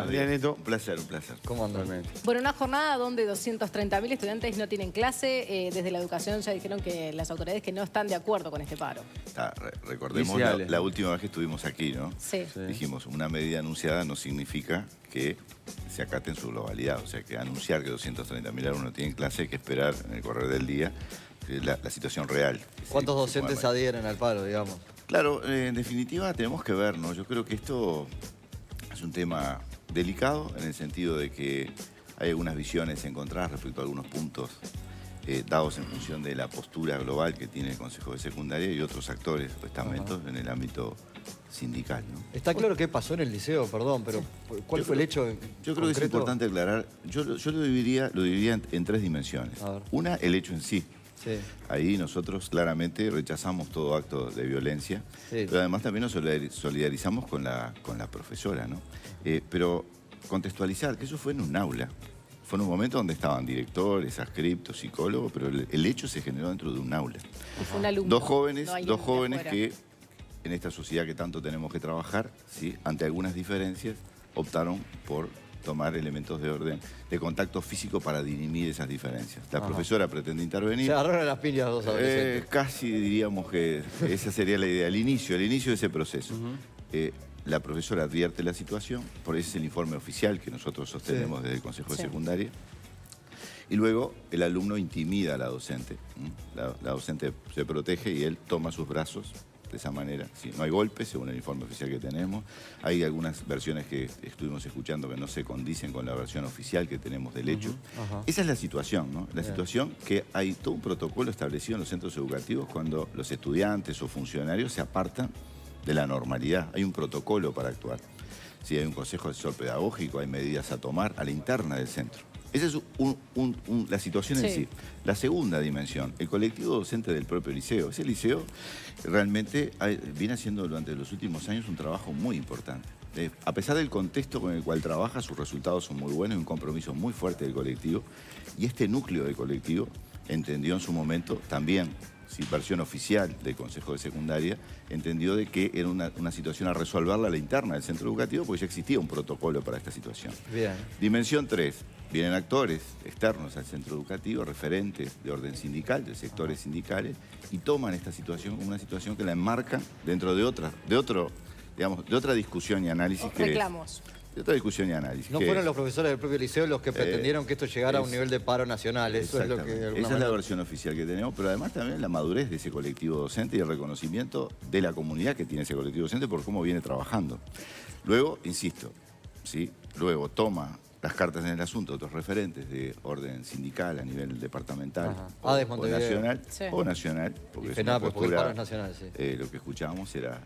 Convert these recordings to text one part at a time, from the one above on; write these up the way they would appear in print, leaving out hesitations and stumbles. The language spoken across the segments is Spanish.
días. Bien, Neto. Un placer, un placer. ¿Cómo andan? Bueno, una jornada donde 230.000 estudiantes no tienen clase. Desde la educación ya dijeron que las autoridades que no están de acuerdo con este paro. Recordemos Iniciales, la ¿no? última vez que estuvimos aquí, ¿no? Sí. Dijimos, una medida anunciada no significa que se acate en su globalidad. O sea, que anunciar que 230.000 alumnos no tienen clase hay que esperar en el correr del día la situación real. ¿Cuántos docentes se adhieren al paro, digamos? Claro, en definitiva tenemos que ver, ¿no? Yo creo que esto es un tema delicado en el sentido de que hay algunas visiones encontradas respecto a algunos puntos dados en función de la postura global que tiene el Consejo de Secundaria y otros actores o estamentos en el ámbito sindical, ¿no? Está claro qué pasó en el liceo, perdón, pero ¿cuál fue el hecho Yo creo que es importante aclarar, yo lo dividiría en tres dimensiones. Una, el hecho en sí. Sí. Ahí nosotros claramente rechazamos todo acto de violencia, Sí. pero además también nos solidarizamos con la profesora, ¿no? Pero contextualizar que eso fue en un aula. Fue en un momento donde estaban directores, adscriptos, psicólogos, pero el hecho se generó dentro de un aula. Y fue un alumno. Dos jóvenes afuera. que en esta sociedad que tanto tenemos que trabajar, ¿sí? Ante algunas diferencias, optaron por tomar elementos de orden, de contacto físico para dirimir esas diferencias. La profesora pretende intervenir. Se agarraron las piñas los dos adolescentes. Casi diríamos que esa sería la idea, el inicio de ese proceso. La profesora advierte la situación, por ese es el informe oficial que nosotros sostenemos desde el Consejo de Secundaria. Y luego el alumno intimida a la docente. La docente se protege y él toma sus brazos de esa manera. Sí, no hay golpes, según el informe oficial que tenemos. Hay algunas versiones que estuvimos escuchando que no se condicen con la versión oficial que tenemos del hecho. Esa es la situación, ¿no? La situación que hay todo un protocolo establecido en los centros educativos cuando los estudiantes o funcionarios se apartan de la normalidad. Hay un protocolo para actuar. Sí, hay un consejo asesor pedagógico, hay medidas a tomar a la interna del centro. Esa es la situación en sí. La segunda dimensión, el colectivo docente del propio liceo. Ese liceo realmente viene haciendo durante los últimos años un trabajo muy importante. A pesar del contexto con el cual trabaja, sus resultados son muy buenos y un compromiso muy fuerte del colectivo. Y este núcleo del colectivo entendió en su momento también, versión oficial del Consejo de Secundaria, entendió de que era una situación a resolverla a la interna del centro educativo porque ya existía un protocolo para esta situación. Bien. Dimensión 3. Vienen actores externos al centro educativo, referentes de orden sindical, de sectores sindicales, y toman esta situación como una situación que la enmarcan dentro de otra discusión y análisis que reclamos. De otra discusión y análisis. ¿No fueron los profesores del propio liceo los que pretendieron que esto llegara a un nivel de paro nacional? Eso es lo que esa es la versión oficial que tenemos, pero además también la madurez de ese colectivo docente y el reconocimiento de la comunidad que tiene ese colectivo docente por cómo viene trabajando. Luego, insisto, ¿sí? Luego toma las cartas en el asunto otros referentes de orden sindical a nivel departamental o nacional, porque es una postura, nacional, lo que escuchábamos era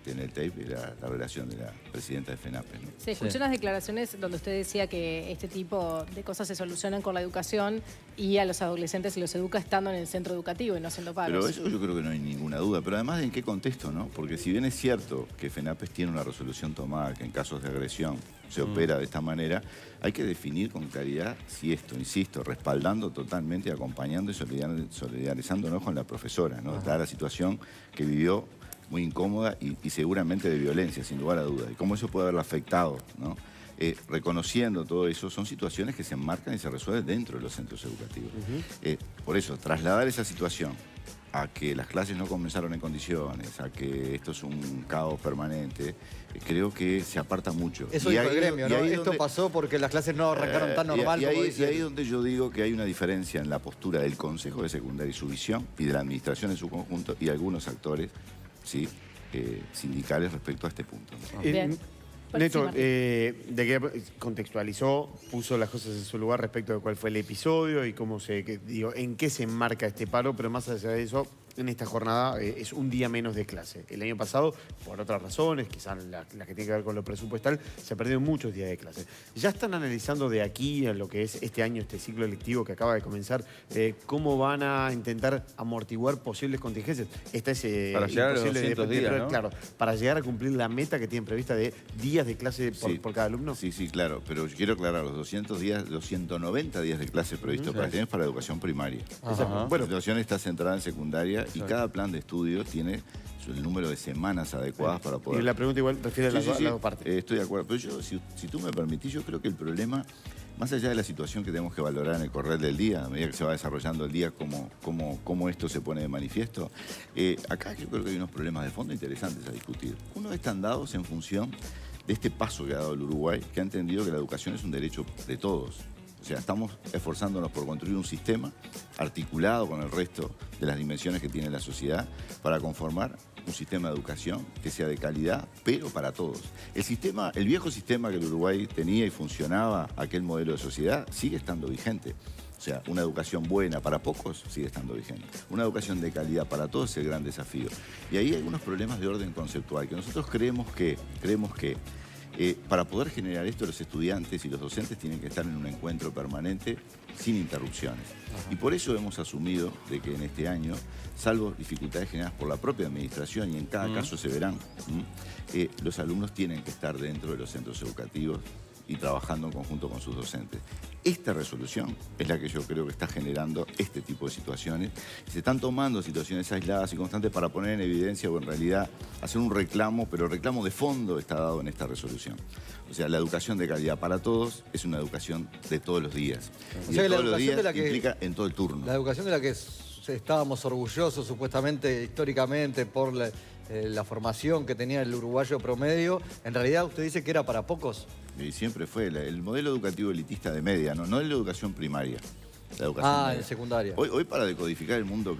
en el tape era la relación de la presidenta de FENAPES, ¿no? Sí, escuché unas declaraciones donde usted decía que este tipo de cosas se solucionan con la educación y a los adolescentes se los educa estando en el centro educativo y no haciendo paros. Pero eso yo creo que no hay ninguna duda. Pero además, ¿en qué contexto, no? Porque si bien es cierto que FENAPES tiene una resolución tomada que en casos de agresión se opera de esta manera, hay que definir con claridad si esto, insisto, respaldando totalmente, acompañando y solidarizándonos con la profesora, ¿no? Dada la situación que vivió muy incómoda y seguramente de violencia, sin lugar a dudas. Y cómo eso puede haberla afectado, ¿no? Reconociendo todo eso, son situaciones que se enmarcan y se resuelven dentro de los centros educativos. Por eso, trasladar esa situación a que las clases no comenzaron en condiciones, a que esto es un caos permanente, creo que se aparta mucho. Eso dijo el gremio, ¿no? Esto pasó porque las clases no arrancaron tan normal como dicen. Y ahí es donde yo digo que hay una diferencia en la postura del Consejo de Secundaria y su visión, y de la administración en su conjunto, y algunos actores sindicales respecto a este punto, ¿no? Bien. Neto, de que contextualizó, puso las cosas en su lugar respecto de cuál fue el episodio y cómo en qué se enmarca este paro, pero más allá de eso, en esta jornada es un día menos de clase. El año pasado, por otras razones, quizás las que tienen que ver con lo presupuestal, se perdieron muchos días de clase. ¿Ya están analizando de aquí a lo que es este año, este ciclo lectivo que acaba de comenzar, cómo van a intentar amortiguar posibles contingencias? Para llegar a los 200 días, ¿no? Claro, para llegar a cumplir la meta que tienen prevista de días de clase por cada alumno. Sí, claro, pero yo quiero aclarar, los 200 días, los 190 días de clase previstos para tener para educación primaria. La situación está centrada en secundaria y cada plan de estudio tiene el número de semanas adecuadas para poder... Y la pregunta igual refiere a las dos partes. Estoy de acuerdo. Pero yo, si tú me permitís, yo creo que el problema, más allá de la situación que tenemos que valorar en el correr del día, a medida que se va desarrollando el día, cómo esto se pone de manifiesto, acá yo creo que hay unos problemas de fondo interesantes a discutir. Uno están dados en función de este paso que ha dado el Uruguay, que ha entendido que la educación es un derecho de todos. O sea, estamos esforzándonos por construir un sistema articulado con el resto de las dimensiones que tiene la sociedad para conformar un sistema de educación que sea de calidad, pero para todos. El viejo sistema que el Uruguay tenía y funcionaba, aquel modelo de sociedad, sigue estando vigente. O sea, una educación buena para pocos sigue estando vigente. Una educación de calidad para todos es el gran desafío. Y ahí hay algunos problemas de orden conceptual, que nosotros creemos que para poder generar esto, los estudiantes y los docentes tienen que estar en un encuentro permanente sin interrupciones. Y por eso hemos asumido de que en este año, salvo dificultades generadas por la propia administración, y en cada caso se verán, los alumnos tienen que estar dentro de los centros educativos y trabajando en conjunto con sus docentes. Esta resolución es la que yo creo que está generando este tipo de situaciones. Se están tomando situaciones aisladas y constantes para poner en evidencia o en realidad hacer un reclamo, pero el reclamo de fondo está dado en esta resolución. O sea, la educación de calidad para todos es una educación de todos los días. Y de todos los días implica en todo el turno. La educación de la que estábamos orgullosos supuestamente, históricamente, por la formación que tenía el uruguayo promedio, en realidad usted dice que era para pocos. Y siempre fue el modelo educativo elitista de media, no es la educación primaria. La educación media. En secundaria. Hoy para decodificar el mundo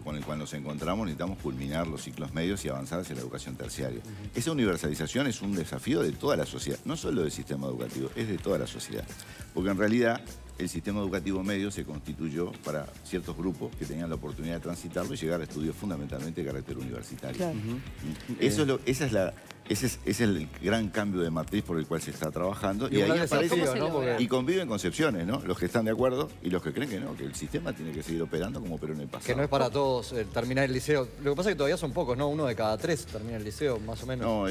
con el cual nos encontramos necesitamos culminar los ciclos medios y avanzar hacia la educación terciaria. Esa universalización es un desafío de toda la sociedad, no solo del sistema educativo, es de toda la sociedad. Porque en realidad el sistema educativo medio se constituyó para ciertos grupos que tenían la oportunidad de transitarlo y llegar a estudios fundamentalmente de carácter universitario. Claro. Ese es el gran cambio de matriz por el cual se está trabajando. Y ahí desafío, ¿no? Y conviven concepciones, ¿no? Los que están de acuerdo y los que creen que no, que el sistema tiene que seguir operando como operó en el pasado. Que no es para todos terminar el liceo. Lo que pasa es que todavía son pocos, ¿no? 1 de cada 3 termina el liceo, más o menos. No,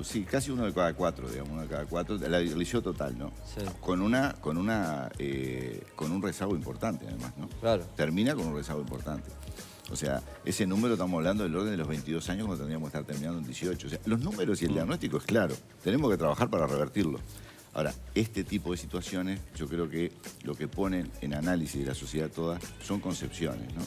sí, casi 1 de cada 4, digamos, 1 de cada 4, el liceo total, ¿no? Sí. Con un rezago importante, además, ¿no? Claro. Termina con un rezago importante. O sea, ese número estamos hablando del orden de los 22 años cuando tendríamos que estar terminando en 18. O sea, los números y el diagnóstico es claro. Tenemos que trabajar para revertirlo. Ahora, este tipo de situaciones, yo creo que lo que ponen en análisis de la sociedad toda son concepciones, ¿no?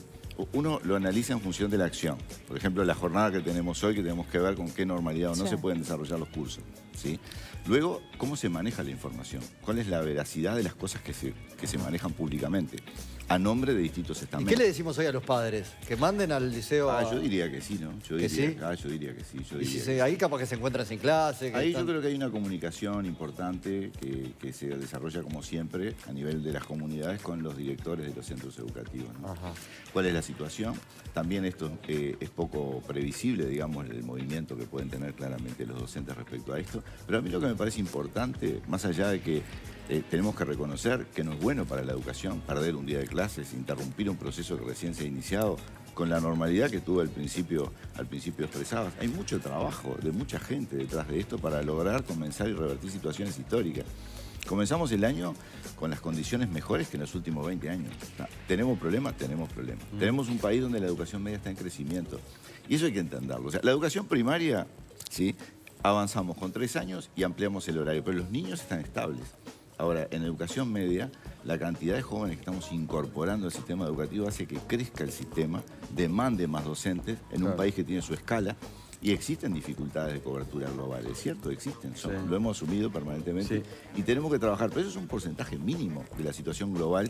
Uno lo analiza en función de la acción. Por ejemplo, la jornada que tenemos hoy, que tenemos que ver con qué normalidad o no se pueden desarrollar los cursos, ¿sí? Luego, ¿cómo se maneja la información? ¿Cuál es la veracidad de las cosas que se manejan públicamente? A nombre de distintos ¿Y estamentos. qué le decimos hoy a los padres? ¿Que manden al liceo Yo diría que sí, ¿no? Yo diría que sí. Y si ahí capaz que se encuentran sin clase. Ahí yo creo que hay una comunicación importante que se desarrolla como siempre a nivel de las comunidades con los directores de los centros educativos, ¿no? Ajá. ¿Cuál es la situación? También esto es poco previsible, digamos, el movimiento que pueden tener claramente los docentes respecto a esto. Pero a mí lo que me parece importante, más allá de que tenemos que reconocer que no es bueno para la educación perder un día de clases, interrumpir un proceso que recién se ha iniciado con la normalidad que tuvo al principio expresabas. Hay mucho trabajo de mucha gente detrás de esto para lograr comenzar y revertir situaciones históricas. Comenzamos el año con las condiciones mejores que en los últimos 20 años. ¿Tenemos problemas? Tenemos problemas. Tenemos un país donde la educación media está en crecimiento. Y eso hay que entenderlo. O sea, la educación primaria, ¿sí? Avanzamos con 3 años y ampliamos el horario, pero los niños están estables. Ahora, en educación media, la cantidad de jóvenes que estamos incorporando al sistema educativo hace que crezca el sistema, demande más docentes en un país que tiene su escala. Y existen dificultades de cobertura global, es cierto, existen, lo hemos asumido permanentemente y tenemos que trabajar, pero eso es un porcentaje mínimo de la situación global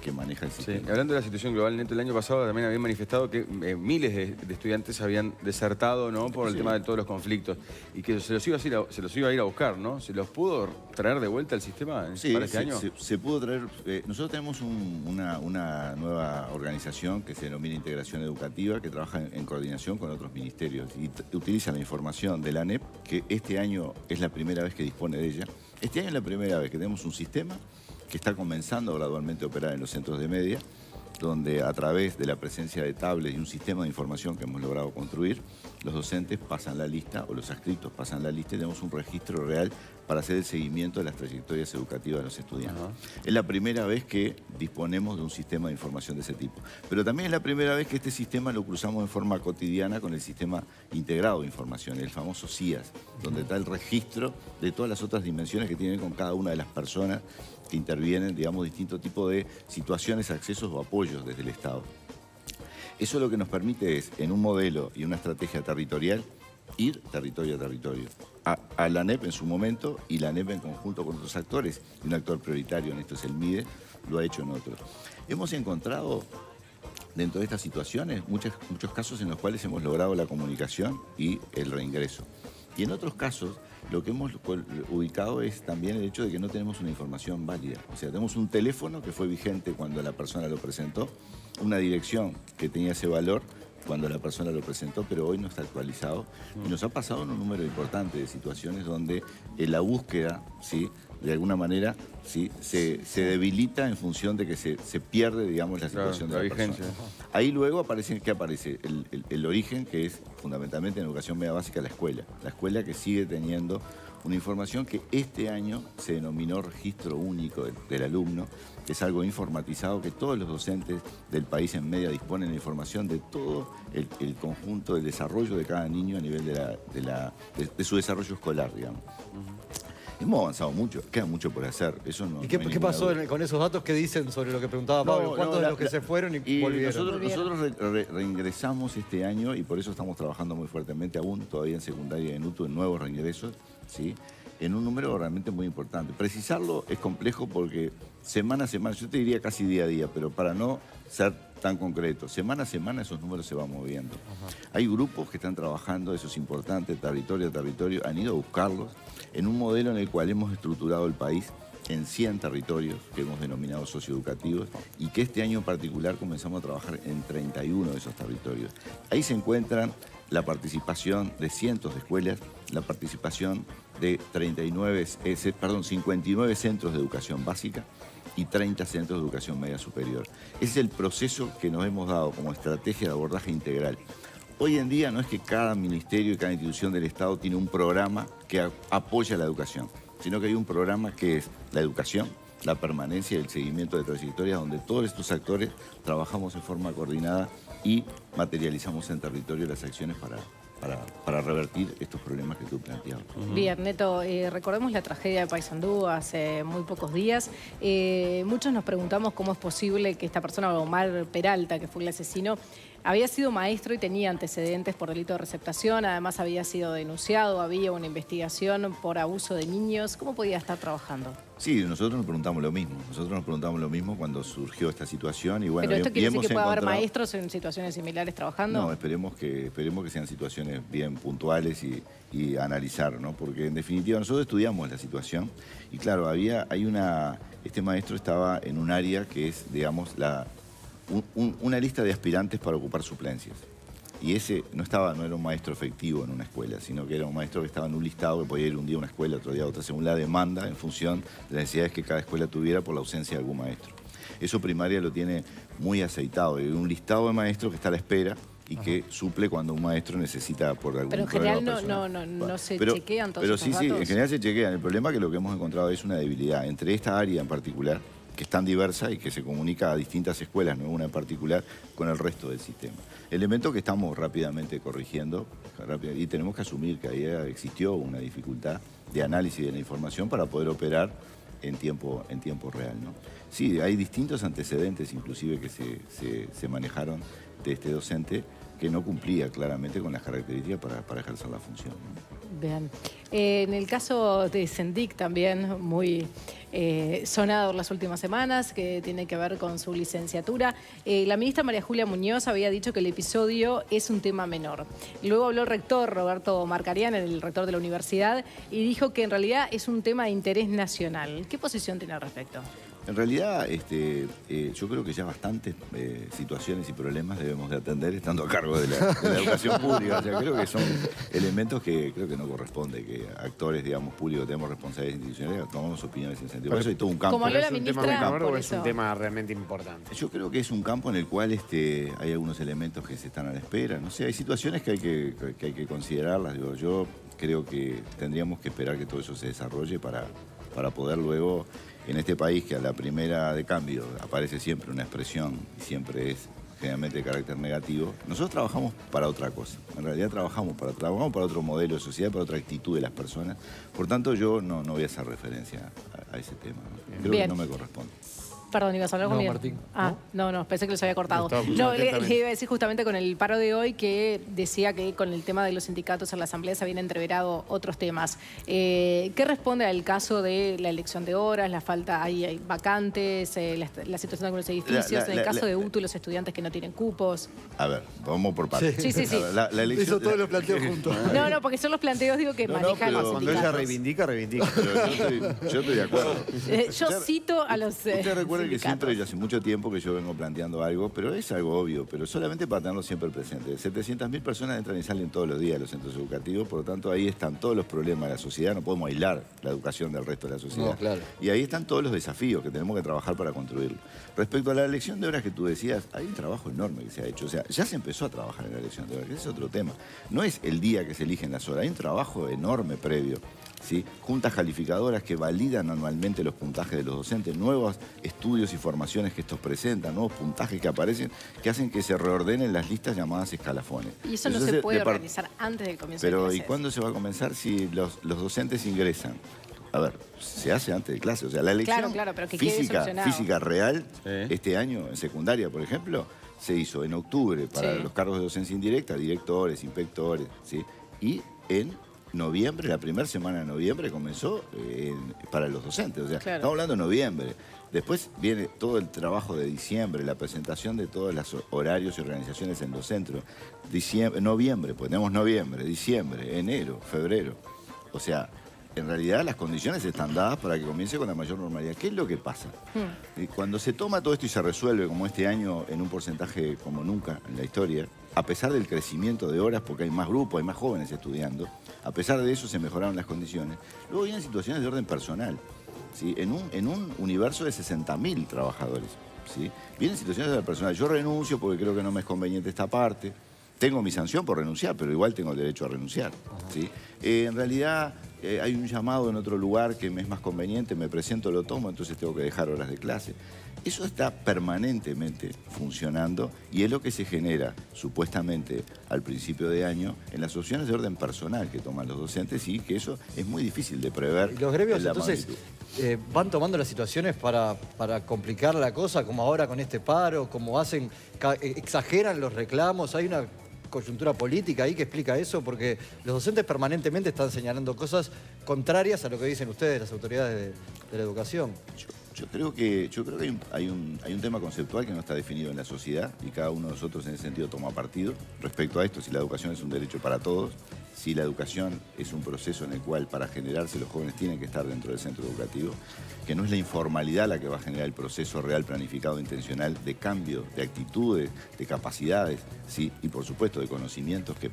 que maneja el sistema. Sí. Hablando de la situación global, Neto, el año pasado también habían manifestado que miles de estudiantes habían desertado, ¿no? Por el tema de todos los conflictos y que se los iba a ir a buscar, ¿no? ¿Se los pudo traer de vuelta al sistema para este año? Se pudo traer. Nosotros tenemos una nueva organización que se denomina Integración Educativa, que trabaja en coordinación con otros ministerios y utiliza la información de la ANEP, que este año es la primera vez que dispone de ella. Este año es la primera vez que tenemos un sistema que está comenzando gradualmente a operar en los centros de media, donde a través de la presencia de tablets y un sistema de información que hemos logrado construir, los docentes pasan la lista o los adscriptos pasan la lista y tenemos un registro real para hacer el seguimiento de las trayectorias educativas de los estudiantes. Es la primera vez que disponemos de un sistema de información de ese tipo. Pero también es la primera vez que este sistema lo cruzamos en forma cotidiana con el sistema integrado de información, el famoso CIAS, donde está el registro de todas las otras dimensiones que tienen con cada una de las personas que intervienen, digamos, distintos tipos de situaciones, accesos o apoyos desde el Estado. Eso lo que nos permite es, en un modelo y una estrategia territorial, ir territorio a territorio. A la ANEP en su momento y la ANEP en conjunto con otros actores. Y un actor prioritario en esto es el MIDE, lo ha hecho en otros. Hemos encontrado dentro de estas situaciones muchos casos en los cuales hemos logrado la comunicación y el reingreso. Y en otros casos lo que hemos ubicado es también el hecho de que no tenemos una información válida. O sea, tenemos un teléfono que fue vigente cuando la persona lo presentó, una dirección que tenía ese valor cuando la persona lo presentó, pero hoy no está actualizado. Y nos ha pasado en un número importante de situaciones donde la búsqueda, ¿sí?, de alguna manera, ¿sí?, se debilita en función de que se pierde, digamos, la situación de la vigencia. persona. Ahí luego aparece, ¿qué aparece? El origen, que es fundamentalmente en educación media básica, la escuela que sigue teniendo una información que este año se denominó registro único del alumno, que es algo informatizado, que todos los docentes del país en media disponen de información de todo el conjunto del desarrollo de cada niño a nivel de su desarrollo escolar, digamos. Hemos avanzado mucho, queda mucho por hacer. Eso no, ¿Y qué pasó con esos datos que dicen sobre lo que preguntaba Pablo? ¿Cuántos de los que se fueron y volvieron? Nosotros reingresamos este año y por eso estamos trabajando muy fuertemente aún, todavía en secundaria y en UTU, en nuevos reingresos, ¿sí?, en un número realmente muy importante. Precisarlo es complejo porque semana a semana, yo te diría casi día a día, pero para no ser tan concreto, semana a semana esos números se van moviendo. Hay grupos que están trabajando, eso es importante, territorio a territorio, han ido a buscarlos en un modelo en el cual hemos estructurado el país en 100 territorios que hemos denominado socioeducativos y que este año en particular comenzamos a trabajar en 31 de esos territorios. Ahí se encuentran la participación de cientos de escuelas, la participación de 59 centros de educación básica y 30 centros de educación media superior. Ese es el proceso que nos hemos dado como estrategia de abordaje integral. Hoy en día no es que cada ministerio y cada institución del Estado tiene un programa que apoya la educación, sino que hay un programa que es la educación, la permanencia y el seguimiento de trayectorias, donde todos estos actores trabajamos en forma coordinada y materializamos en territorio las acciones para revertir estos problemas que tú planteabas. Bien, Neto, recordemos la tragedia de Paysandú hace muy pocos días. Muchos nos preguntamos cómo es posible que esta persona, Omar Peralta, que fue el asesino, había sido maestro y tenía antecedentes por delito de receptación, además había sido denunciado, había una investigación por abuso de niños. ¿Cómo podía estar trabajando? Sí, nosotros nos preguntamos lo mismo. Cuando surgió esta situación. Y bueno, ¿pero esto quiere decir que puede haber maestros en situaciones similares trabajando? No, esperemos que sean situaciones bien puntuales y analizar, ¿no? Porque en definitiva nosotros estudiamos la situación y claro, este maestro estaba en un área que es, digamos, una lista de aspirantes para ocupar suplencias. Y ese no era un maestro efectivo en una escuela, sino que era un maestro que estaba en un listado que podía ir un día a una escuela, otro día a otra, según la demanda, en función de las necesidades que cada escuela tuviera por la ausencia de algún maestro. Eso primaria lo tiene muy aceitado. Hay un listado de maestros que está a la espera y que suple cuando un maestro necesita por algún problema personal. Pero en general no se chequean todos esos datos. Sí, en general se chequean. El problema es que lo que hemos encontrado es una debilidad entre esta área en particular, que es tan diversa y que se comunica a distintas escuelas, no una en particular, con el resto del sistema. Elemento que estamos rápidamente corrigiendo y tenemos que asumir que ahí existió una dificultad de análisis de la información para poder operar en tiempo real, ¿no? Sí, hay distintos antecedentes inclusive que se manejaron de este docente que no cumplía claramente con las características para ejercer la función, ¿no? Bien. En el caso de Sendik también muy sonado las últimas semanas, que tiene que ver con su licenciatura. La ministra María Julia Muñoz había dicho que el episodio es un tema menor. Luego habló el rector Roberto Marcarián, el rector de la universidad, y dijo que en realidad es un tema de interés nacional. ¿Qué posición tiene al respecto? En realidad, yo creo que ya bastantes situaciones y problemas debemos de atender estando a cargo de la educación pública. O sea, creo que son elementos que creo que no corresponde que actores, digamos, públicos tenemos responsabilidades institucionales, tomamos opiniones en ese sentido. Por eso hay todo un campo. Como habló la ¿Es un tema ministra, menor por o es un eso. tema realmente importante? Yo creo que es un campo en el cual hay algunos elementos que se están a la espera. No sé, hay situaciones que hay que considerarlas. Digo, yo creo que tendríamos que esperar que todo eso se desarrolle para poder luego, en este país que a la primera de cambio aparece siempre una expresión y siempre es generalmente de carácter negativo, nosotros trabajamos para otra cosa. En realidad trabajamos para otro modelo de sociedad, para otra actitud de las personas. Por tanto, yo no voy a hacer referencia a ese tema, ¿no? Creo Bien. que no me corresponde. Perdón, ibas a hablar No, conmigo. Martín. Ah, no, pensé que los había cortado. Lo estaba escuchando No, le atentamente. iba a decir justamente con el paro de hoy que decía que con el tema de los sindicatos en la Asamblea se habían entreverado otros temas. ¿Qué responde al caso de la elección de horas, la falta, hay vacantes, la situación de algunos edificios, en el caso de UTU, los estudiantes que no tienen cupos? A ver, vamos por partes. Sí. A ver, la elección, Hizo todos los planteos juntos. No, porque son los planteos, digo, que No, manejan pero los Cuando ella sindicatos. reivindica, reivindica. Pero yo estoy de acuerdo. Yo cito a los Usted recuerda que sindicatos. siempre, ya hace mucho tiempo que yo vengo planteando algo, pero es algo obvio, pero solamente para tenerlo siempre presente. 700.000 personas entran y salen todos los días a los centros educativos, por lo tanto ahí están todos los problemas de la sociedad, no podemos aislar la educación del resto de la sociedad. No, claro. Y ahí están todos los desafíos que tenemos que trabajar para construirlo. Respecto a la elección de horas que tú decías, hay un trabajo enorme que se ha hecho. O sea, ya se empezó a trabajar en la elección de horas, ese es otro tema. No es el día que se eligen las horas, hay un trabajo enorme previo. ¿Sí? Juntas calificadoras que validan anualmente los puntajes de los docentes, nuevos estudios y formaciones que estos presentan, nuevos puntajes que aparecen, que hacen que se reordenen las listas llamadas escalafones. Y eso no Entonces, se puede de par- organizar antes del comienzo de Pero, clases. ¿y cuándo se va a comenzar si los docentes ingresan? A ver, se hace antes de clase. O sea, la elección Claro, pero que quede solucionado. física real, Sí. este año, en secundaria, por ejemplo, se hizo en octubre para Sí. los cargos de docencia indirecta, directores, inspectores, ¿sí? Y en noviembre, la primera semana de noviembre comenzó para los docentes. O sea, Claro. estamos hablando de noviembre. Después viene todo el trabajo de diciembre, la presentación de todos los horarios y organizaciones en los centros. Noviembre, pues tenemos noviembre, diciembre, enero, febrero. O sea, en realidad las condiciones están dadas para que comience con la mayor normalidad. ¿Qué es lo que pasa? Cuando se toma todo esto y se resuelve, como este año, en un porcentaje como nunca en la historia, a pesar del crecimiento de horas, porque hay más grupos, hay más jóvenes estudiando, a pesar de eso se mejoraron las condiciones. Luego vienen situaciones de orden personal, ¿sí? En un universo de 60.000 trabajadores, ¿sí? Vienen situaciones de orden personal. Yo renuncio porque creo que no me es conveniente esta parte. Tengo mi sanción por renunciar, pero igual tengo el derecho a renunciar, ¿sí? En realidad hay un llamado en otro lugar que me es más conveniente, me presento, lo tomo, entonces tengo que dejar horas de clase. Eso está permanentemente funcionando y es lo que se genera, supuestamente, al principio de año, en las opciones de orden personal que toman los docentes y que eso es muy difícil de prever. Y los gremios, en la entonces, magnitud. van tomando las situaciones para complicar la cosa, como ahora con este paro, como exageran los reclamos. Hay una coyuntura política ahí que explica eso, porque los docentes permanentemente están señalando cosas contrarias a lo que dicen ustedes, las autoridades de la educación. Yo creo que hay un tema conceptual que no está definido en la sociedad y cada uno de nosotros en ese sentido toma partido respecto a esto, si la educación es un derecho para todos, si la educación es un proceso en el cual para generarse los jóvenes tienen que estar dentro del centro educativo, que no es la informalidad la que va a generar el proceso real, planificado, intencional de cambio, de actitudes, de capacidades, ¿sí? Y por supuesto de conocimientos que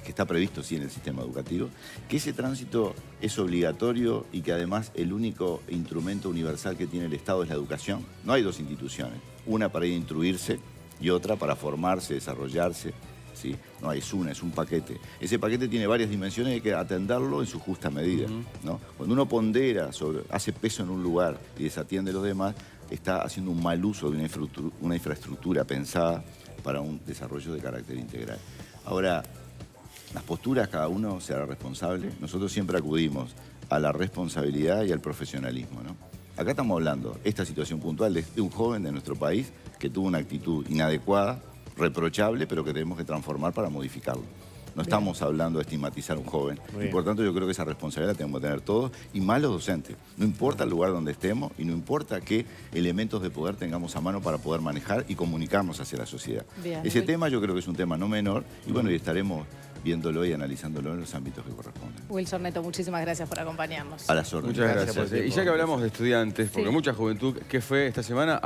está previsto sí en el sistema educativo, que ese tránsito es obligatorio y que además el único instrumento universal que tiene el Estado es la educación. No hay dos instituciones, una para ir a instruirse y otra para formarse, desarrollarse, ¿sí? No, es un paquete. Ese paquete tiene varias dimensiones y hay que atenderlo en su justa medida, ¿no? Cuando uno pondera, hace peso en un lugar y desatiende los demás, está haciendo un mal uso de una infraestructura pensada para un desarrollo de carácter integral. Ahora, las posturas, cada uno se hará responsable. Nosotros siempre acudimos a la responsabilidad y al profesionalismo, ¿no? Acá estamos hablando, esta situación puntual de un joven de nuestro país que tuvo una actitud inadecuada, reprochable, pero que tenemos que transformar para modificarlo. No estamos hablando de estigmatizar a un joven. Y por tanto yo creo que esa responsabilidad la tenemos que tener todos y más los docentes. No importa el lugar donde estemos y no importa qué elementos de poder tengamos a mano para poder manejar y comunicarnos hacia la sociedad. Bien. Ese tema yo creo que es un tema no menor y bueno, y estaremos viéndolo y analizándolo en los ámbitos que corresponden. Wilson Neto, muchísimas gracias por acompañarnos. A las órdenes. Muchas Gracias por gracias. el Y tiempo. ya que hablamos de estudiantes, porque Sí. mucha juventud, ¿qué fue esta semana?